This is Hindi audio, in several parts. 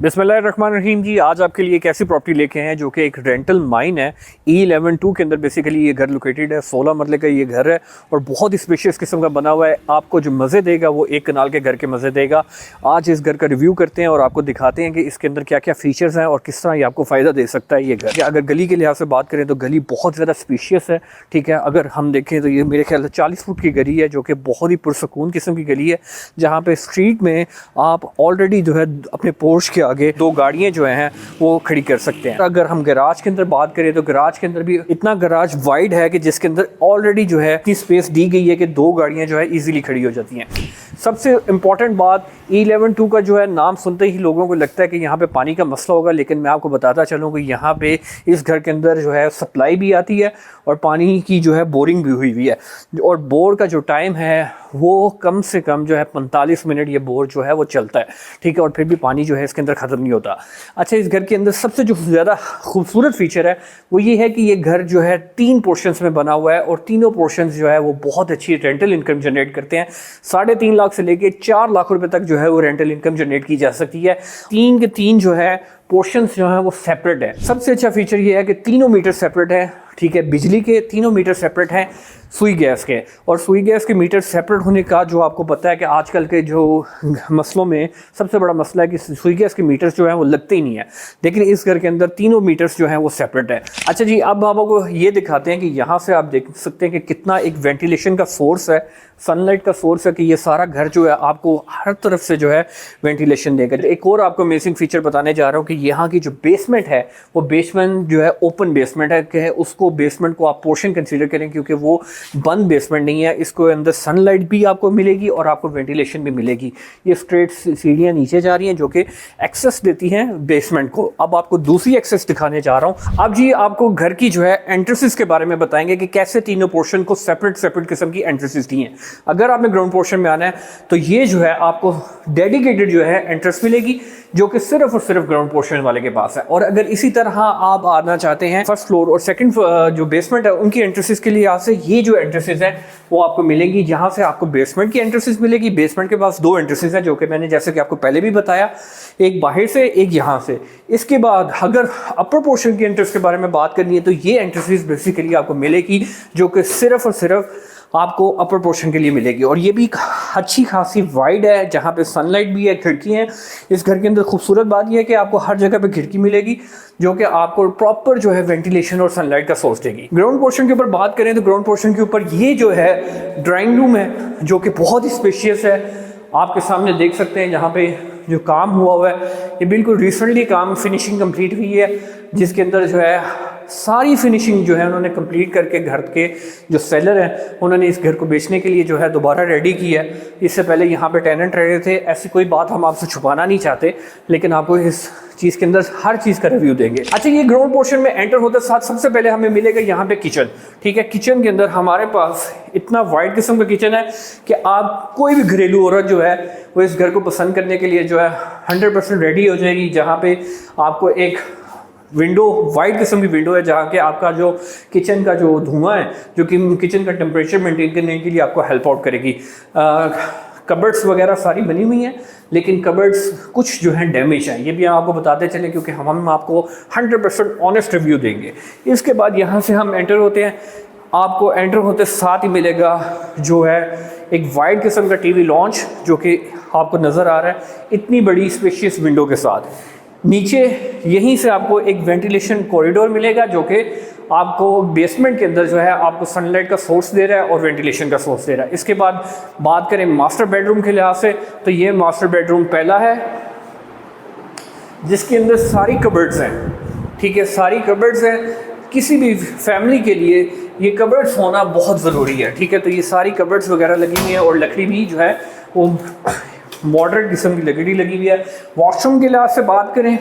बिस्मिल्लाहिर्रहमानिर्रहीम जी, आज आपके लिए एक ऐसी प्रॉपर्टी लेके हैं जो कि एक रेंटल माइन है। E11-2 के अंदर बेसिकली ये घर लोकेटेड है। 16 मरले का ये घर है और बहुत ही स्पेशियस किस्म का बना हुआ है। आपको जो मज़े देगा वो एक कनाल के घर के मज़े देगा। आज इस घर का रिव्यू करते हैं और आपको दिखाते हैं कि इसके अंदर क्या क्या फ़ीचर्स हैं और किस तरह ये आपको फ़ायदा दे सकता है ये घर। अगर गली के लिहाज से बात करें तो गली बहुत ज़्यादा स्पेशियस है, ठीक है। अगर हम देखें तो ये मेरे ख्याल से 40 फुट की गली है जो कि बहुत ही पुरसकून किस्म की गली है, जहाँ पे स्ट्रीट में आप ऑलरेडी जो है अपने पोर्च के आगे 2 गाड़ियाँ जो हैं वो खड़ी कर सकते हैं। अगर हम गैराज के अंदर बात करें तो गैराज के अंदर भी इतना गैराज वाइड है कि जिसके अंदर ऑलरेडी जो है इतनी स्पेस दी गई है कि 2 गाड़ियाँ जो है इजीली खड़ी हो जाती हैं। सबसे इम्पॉर्टेंट बात, E11-2 का जो है नाम सुनते ही लोगों को लगता है कि यहाँ पे पानी का मसला होगा, लेकिन मैं आपको बताता चलूँ कि यहाँ पे इस घर के अंदर जो है सप्लाई भी आती है और पानी की जो है बोरिंग भी हुई हुई है। और बोर का जो टाइम है वो कम से कम जो है 45 मिनट ये बोर जो है वो चलता है, ठीक है। और फिर भी पानी जो है इसके अंदर ख़त्म नहीं होता। अच्छा, इस घर के अंदर सबसे जो ज़्यादा खूबसूरत फीचर है वो ये है कि ये घर जो है 3 पोर्शंस में बना हुआ है और तीनों पोर्शंस जो है वो बहुत अच्छी रेंटल इनकम जनरेट करते हैं। 3.5 लाख से लेके 4 लाख रुपए तक जो है वो रेंटल इनकम जनरेट की जा सकती है। 3 के 3 जो है पोर्शंस जो है वो सेपरेट है। सबसे अच्छा फीचर ये है कि तीनों मीटर सेपरेट है, ठीक है। बिजली के तीनों मीटर सेपरेट हैं, सुई गैस के, और सुई गैस के मीटर सेपरेट होने का जो आपको पता है कि आजकल के जो मसलों में सबसे बड़ा मसला है कि सुई गैस के मीटर्स जो हैं वो लगते ही नहीं है, लेकिन इस घर के अंदर तीनों मीटर्स जो हैं वो सेपरेट है। अच्छा जी, अब आपको ये दिखाते हैं कि यहाँ से आप देख सकते हैं कि कितना एक वेंटिलेशन का सोर्स है, सनलाइट का सोर्स है, कि ये सारा घर जो है आपको हर तरफ से जो है वेंटिलेशन देगा। एक और आपको अमेजिंग फीचर बताने जा रहा हूँ कि यहाँ की जो बेसमेंट है वो बेसमेंट जो है ओपन बेसमेंट है, कि उसको बेसमेंट को आप पोर्शन कंसीडर करें क्योंकि वो बंद बेसमेंट नहीं है। इसको अंदर सनलाइट भी आपको मिलेगी और आपको वेंटिलेशन भी मिलेगी। ये स्ट्रेट सीढ़ियाँ नीचे जा रही हैं जो कि एक्सेस देती हैं बेसमेंट को। अब आपको दूसरी एक्सेस दिखाने जा रहा हूँ। अब जी आपको घर की जो है एंट्रेंसेस के बारे में बताएंगे कि कैसे तीनों पोर्शन को सेपरेट किस्म की एंट्रेंसेस दी हैं। अगर आपने ग्राउंड पोर्शन में आना है तो ये जो है आपको डेडिकेटेड जो है एंट्रेंस मिलेगी जो कि सिर्फ और सिर्फ ग्राउंड पोर्शन वाले के पास है। और अगर इसी तरह आप आना चाहते हैं फर्स्ट फ्लोर और सेकंड जो बेसमेंट है उनकी एंट्रेंसेस के लिए, यहाँ से ये जो एंट्रेंसेस है वो आपको मिलेंगी, जहाँ से आपको बेसमेंट की एंट्रेंसेस मिलेगी। बेसमेंट के पास 2 एंट्रेंसेस हैं जो कि मैंने जैसे कि आपको पहले भी बताया, एक बाहर से एक यहाँ से। इसके बाद अगर अपर पोर्शन की एंट्रेंस के बारे में बात करनी है तो ये एंट्रेंसेस बेसिकली आपको मिलेगी जो कि सिर्फ और सिर्फ आपको अपर पोर्शन के लिए मिलेगी। और ये भी अच्छी खासी वाइड है जहाँ पे सनलाइट भी है, खिड़की है। इस घर के अंदर खूबसूरत बात यह है कि आपको हर जगह पे खिड़की मिलेगी जो कि आपको प्रॉपर जो है वेंटिलेशन और सनलाइट का सोर्स देगी। ग्राउंड पोर्शन के ऊपर बात करें तो ग्राउंड पोर्शन के ऊपर ये जो है ड्राइंग रूम है जो कि बहुत ही स्पेशियस है। आपके सामने देख सकते हैं यहाँ पे जो काम हुआ है ये बिल्कुल रिसेंटली काम फिनिशिंग कंप्लीट हुई है, जिसके अंदर जो है सारी फिनिशिंग जो है उन्होंने कंप्लीट करके घर के जो सेलर हैं उन्होंने इस घर को बेचने के लिए जो है दोबारा रेडी किया है। इससे पहले यहाँ पे टेनेंट रह रहे थे। ऐसी कोई बात हम आपसे छुपाना नहीं चाहते, लेकिन आपको इस चीज़ के अंदर हर चीज़ का रिव्यू देंगे। अच्छा, ये ग्राउंड पोर्शन में एंटर होते साथ सबसे पहले हमें मिलेगा यहाँ पे किचन, ठीक है। किचन के अंदर हमारे पास इतना वाइड किस्म का किचन है कि आप कोई भी घरेलू औरत जो है वो इस घर को पसंद करने के लिए जो है 100% रेडी हो जाएगी। जहाँ पे आपको एक विंडो, वाइड किस्म की विंडो है जहाँ के आपका जो किचन का जो धुआं है जो कि किचन का टेम्परेचर मेंटेन करने के लिए आपको हेल्प आउट करेगी। कबर्ड्स वगैरह सारी बनी हुई हैं, लेकिन कबर्ड्स कुछ जो है डैमेज हैं, ये भी हम आपको बताते चलें क्योंकि हम आपको 100% ऑनेस्ट रिव्यू देंगे। इसके बाद यहाँ से हम एंटर होते हैं। आपको एंटर होते साथ ही मिलेगा जो है एक वाइड किस्म का टीवी लॉन्च जो कि आपको नज़र आ रहा है इतनी बड़ी स्पेशियस विंडो के साथ। नीचे यहीं से आपको एक वेंटिलेशन कॉरिडोर मिलेगा जो कि आपको बेसमेंट के अंदर जो है आपको सनलाइट का सोर्स दे रहा है और वेंटिलेशन का सोर्स दे रहा है। इसके बाद बात करें मास्टर बेडरूम के लिहाज से तो ये मास्टर बेडरूम पहला है जिसके अंदर सारी कबर्ड्स हैं, ठीक है। सारी कबर्ड्स हैं, किसी भी फैमिली के लिए ये कबर्ड्स होना बहुत ज़रूरी है, ठीक है। तो ये सारी कबर्ड्स वगैरह लगी हुई हैं और लकड़ी भी जो है वो मॉडरेट किस्म की लकड़ी लगी हुई है। वॉशरूम के लिहाज से बात करें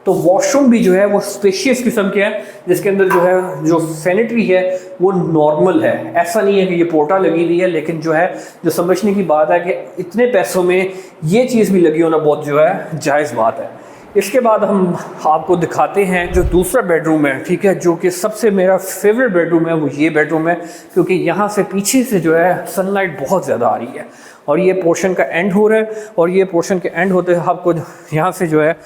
तो वॉशरूम भी जो है वो स्पेशियस किस्म के है, जिसके अंदर जो है जो सैनिटरी है वो नॉर्मल है। ऐसा नहीं है कि ये पोर्टा लगी हुई है, लेकिन जो है जो समझने की बात है कि इतने पैसों में ये चीज़ भी लगी होना बहुत जो है जायज़ बात है। इसके बाद हम आपको दिखाते हैं जो दूसरा बेडरूम है, ठीक है, जो कि सबसे मेरा फेवरेट बेडरूम है वो ये बेडरूम है क्योंकि यहाँ से पीछे से जो है सनलाइट बहुत ज़्यादा आ रही है और ये पोर्शन का एंड हो रहा है और ये पोर्शन के एंड होते आपको यहाँ से जो है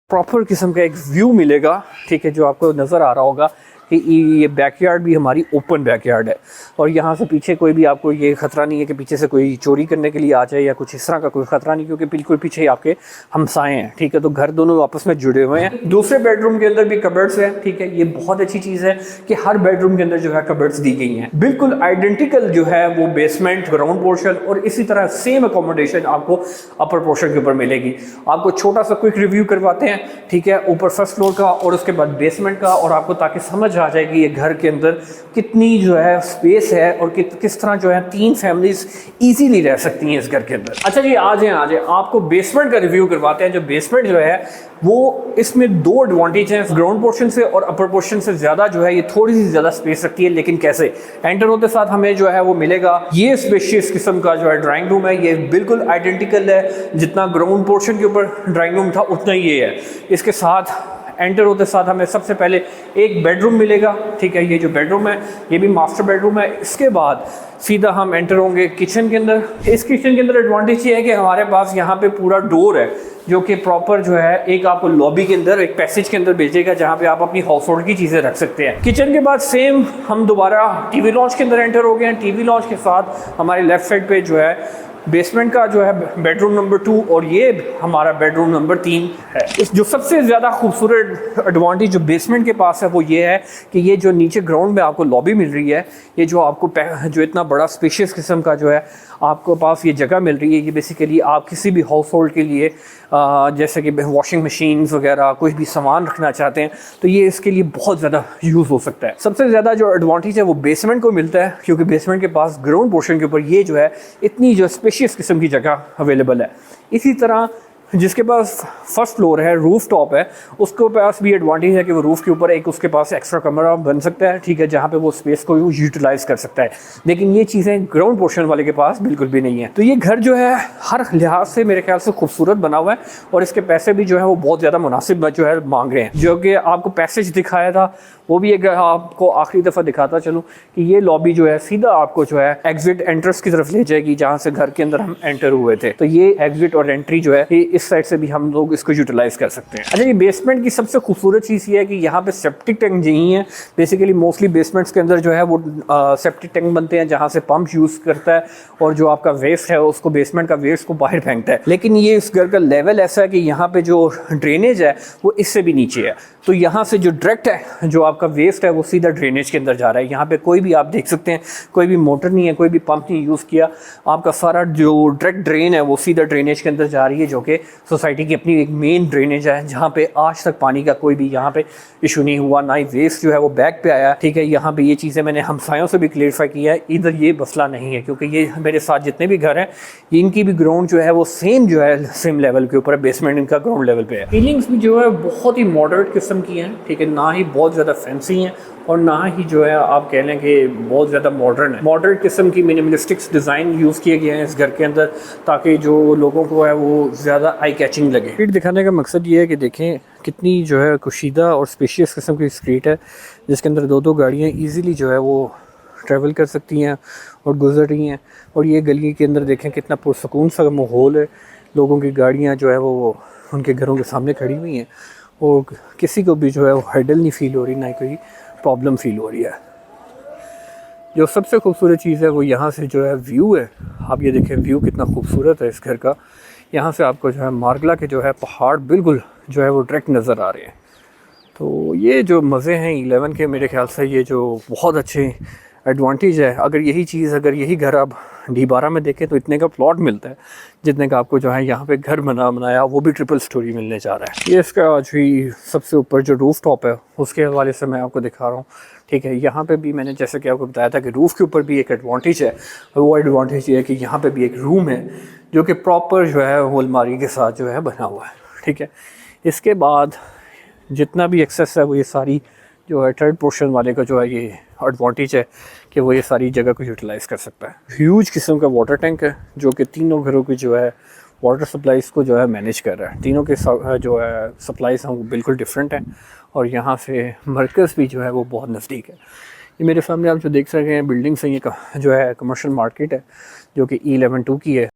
प्रॉपर किस्म का एक व्यू मिलेगा, ठीक है, जो आपको नज़र आ रहा होगा कि ये बैकयार्ड भी हमारी ओपन बैकयार्ड है और यहाँ से पीछे कोई भी आपको ये ख़तरा नहीं है कि पीछे से कोई चोरी करने के लिए आ जाए या कुछ इस तरह का कोई ख़तरा नहीं, क्योंकि बिल्कुल पीछे ही आपके हमसाए हैं, ठीक है। तो घर दोनों आपस में जुड़े हुए हैं। दूसरे बेडरूम के अंदर भी कबर्ड्स हैं, ठीक है। ये बहुत अच्छी चीज़ है कि हर बेडरूम के अंदर जो है कबर्ड्स दी गई हैं, बिल्कुल आइडेंटिकल जो है वो बेसमेंट, ग्राउंड पोर्शन और इसी तरह सेम अकोमोडेशन आपको अपर पोर्शन के ऊपर मिलेगी। आपको छोटा सा क्विक रिव्यू करवाते हैं, ठीक है, ऊपर फर्स्ट फ्लोर का और उसके बाद बेसमेंट का, और आपको ताकि समझ आ जाए कि ये घर के अंदर कितनी जो है स्पेस है और किस तरह जो है 3 फैमिलीज इजीली रह सकती हैं इस घर के अंदर। अच्छा जी, आ जाए आपको बेसमेंट का रिव्यू करवाते हैं। जो बेसमेंट जो है वो इसमें 2 एडवांटेज हैं, ग्राउंड पोर्शन से और अपर पोर्शन से ज़्यादा जो है ये थोड़ी सी ज़्यादा स्पेस रखती है। लेकिन कैसे? एंटर होते साथ हमें जो है वो मिलेगा ये स्पेशियस किस्म का जो है ड्राइंग रूम है। ये बिल्कुल आइडेंटिकल है, जितना ग्राउंड पोर्शन के ऊपर ड्राइंग रूम था उतना ही ये है। इसके साथ एंटर होते साथ हमें सबसे पहले एक बेडरूम मिलेगा, ठीक है। ये जो बेडरूम है ये भी मास्टर बेडरूम है। इसके बाद सीधा हम एंटर होंगे किचन के अंदर। इस किचन के अंदर एडवांटेज ये है कि हमारे पास यहाँ पे पूरा डोर है जो कि प्रॉपर जो है एक आपको लॉबी के अंदर, एक पैसेज के अंदर भेजेगा जहाँ पे आप अपनी हाउस होल्ड की चीज़ें रख सकते हैं। किचन के बाद सेम हम दोबारा टीवी लॉन्च के अंदर एंटर हो गए हैं। टीवी लॉन्च के साथ हमारे लेफ्ट साइड पे जो है बेसमेंट का जो है बेडरूम नंबर 2 और ये हमारा बेडरूम नंबर 3 है। इस जो सबसे ज़्यादा खूबसूरत एडवांटेज जो बेसमेंट के पास है वो ये है कि ये जो नीचे ग्राउंड में आपको लॉबी मिल रही है, ये जो आपको जो इतना बड़ा स्पेशियस किस्म का जो है आपको पास ये जगह मिल रही है, ये बेसिकली आप किसी भी हाउस होल्ड के लिए जैसे कि वॉशिंग मशीन्स वगैरह कोई भी सामान रखना चाहते हैं तो ये इसके लिए बहुत ज़्यादा यूज़ हो सकता है। सबसे ज़्यादा जो एडवांटेज है वो बेसमेंट को मिलता है, क्योंकि बेसमेंट के पास ग्राउंड पोर्शन के ऊपर ये जो है इतनी जो स्पेशियस किस्म की जगह अवेलेबल है। इसी तरह जिसके पास फर्स्ट फ्लोर है, रूफ टॉप है, उसके पास भी एडवांटेज है कि वो रूफ़ के ऊपर एक उसके पास एक्स्ट्रा कमरा बन सकता है, ठीक है, जहाँ पे वो स्पेस को यूटिलाइज़ कर सकता है। लेकिन ये चीज़ें ग्राउंड पोर्शन वाले के पास बिल्कुल भी नहीं है। तो ये घर जो है हर लिहाज से मेरे ख्याल से खूबसूरत बना हुआ है और इसके पैसे भी जो है वो बहुत ज़्यादा मुनासिब जो है मांग रहे हैं। जो कि आपको पैसेज दिखाया था वो भी एक आपको आखिरी दफ़ा दिखाता चलूँ कि ये लॉबी जो है सीधा आपको जो है एग्जिट एंट्रेंस की तरफ ले जाएगी, जहाँ से घर के अंदर हम एंटर हुए थे। तो ये एग्जिट और एंट्री जो है ये इस साइड से भी हम लोग इसको यूटिलाइज कर सकते हैं। अच्छा, ये बेसमेंट की सबसे खूबसूरत चीज़ ये है कि यहाँ पे सेप्टिक टैंक नहीं है। बेसिकली मोस्टली बेसमेंट्स के अंदर जो है वो सेप्टिक टैंक बनते हैं जहाँ से पंप यूज़ करता है और जो आपका वेस्ट है उसको, बेसमेंट का वेस्ट को बाहर फेंकता है। लेकिन ये इस घर का लेवल ऐसा है कि यहाँ पे जो ड्रेनेज है वो इससे भी नीचे है। तो यहाँ से जो डायरेक्ट है जो आपका वेस्ट है वो सीधा ड्रेनेज के अंदर जा रहा है। यहाँ पे कोई भी आप देख सकते हैं कोई भी मोटर नहीं है, कोई भी पंप नहीं यूज़ किया, आपका सारा जो डायरेक्ट ड्रेन है वो सीधा ड्रेनेज के अंदर जा रही है, जो कि सोसाइटी की अपनी एक मेन ड्रेनेज है, जहाँ पे आज तक पानी का कोई भी यहाँ पे इशू नहीं हुआ, ना ही वेस्ट जो है वो बैक पे आया, ठीक है। यहाँ पे ये चीज़ें मैंने हमसायों से भी क्लियरफाई किया है, इधर ये मसला नहीं है, क्योंकि ये मेरे साथ जितने भी घर हैं इनकी भी ग्राउंड जो है वो सेम जो है सेम लेवल के ऊपर है, बेसमेंट इनका ग्राउंड लेवल पे है। फीलिंग्स भी जो है बहुत ही मॉडरेट किस्म की हैं, ठीक है, ना ही बहुत ज़्यादा फैंसी हैं और ना ही जो है आप कह लें कि बहुत ज़्यादा मॉडर्न है। मॉडर्न किस्म की मिनिमलिस्टिक्स डिज़ाइन यूज़ किए गए हैं इस घर के अंदर, ताकि जो लोगों को है वो ज़्यादा आई कैचिंग लगे। स्ट्रीट दिखाने का मकसद ये है कि देखें कितनी जो है कुशीदा और स्पेशियस किस्म की स्ट्रीट है, जिसके अंदर 2-2 गाड़ियाँ ईज़िली जो है वो ट्रैवल कर सकती हैं और गुजर रही हैं। और ये गली के अंदर देखें कितना पुरसकून सा माहौल है, लोगों की गाड़ियाँ जो है वो उनके घरों के सामने खड़ी हुई हैं और किसी को भी जो है वो हैडल नहीं फ़ील हो रही, ना कोई प्रॉब्लम फ़ील हो रही है। जो सबसे खूबसूरत चीज़ है वो यहाँ से जो है व्यू है। आप ये देखें व्यू कितना खूबसूरत है इस घर का। यहाँ से आपको जो है मार्गला के जो है पहाड़ बिल्कुल जो है वो डायरेक्ट नज़र आ रहे हैं। तो ये जो मज़े हैं 11 के, मेरे ख्याल से ये जो बहुत अच्छे एडवांटेज है। अगर यही घर आप D12 में देखें तो इतने का प्लॉट मिलता है जितने का आपको जो है यहाँ पे घर बनाया वो भी ट्रिपल स्टोरी मिलने जा रहा है। ये इसका जो सबसे ऊपर जो रूफ टॉप है उसके हवाले से मैं आपको दिखा रहा हूँ, ठीक है। यहाँ पे भी मैंने जैसे कि आपको बताया था कि रूफ़ के ऊपर भी एक एडवांटेज है, वो एडवांटेज ये है कि यहाँ पर भी एक रूम है जो कि प्रॉपर जो है वो अलमारी के साथ जो है बना हुआ है, ठीक है। इसके बाद जितना भी एक्सेस है वो ये सारी जो है थर्ड पोर्शन वाले का जो है ये एडवांटेज है कि वो ये सारी जगह को यूटिलाइज़ कर सकता है। ह्यूज किस्म का वाटर टैंक है जो कि तीनों घरों की जो है वाटर सप्लाईज़ को जो है मैनेज कर रहा है। तीनों के जो है सप्लाईज़ हैं वो बिल्कुल डिफरेंट हैं और यहाँ से मरकज़ भी जो है वो बहुत नज़दीक है। ये मेरे सामने आप जो देख रहे हैं बिल्डिंग्स हैं, ये जो है कमर्शियल मार्केट है जो कि E11-2 की है।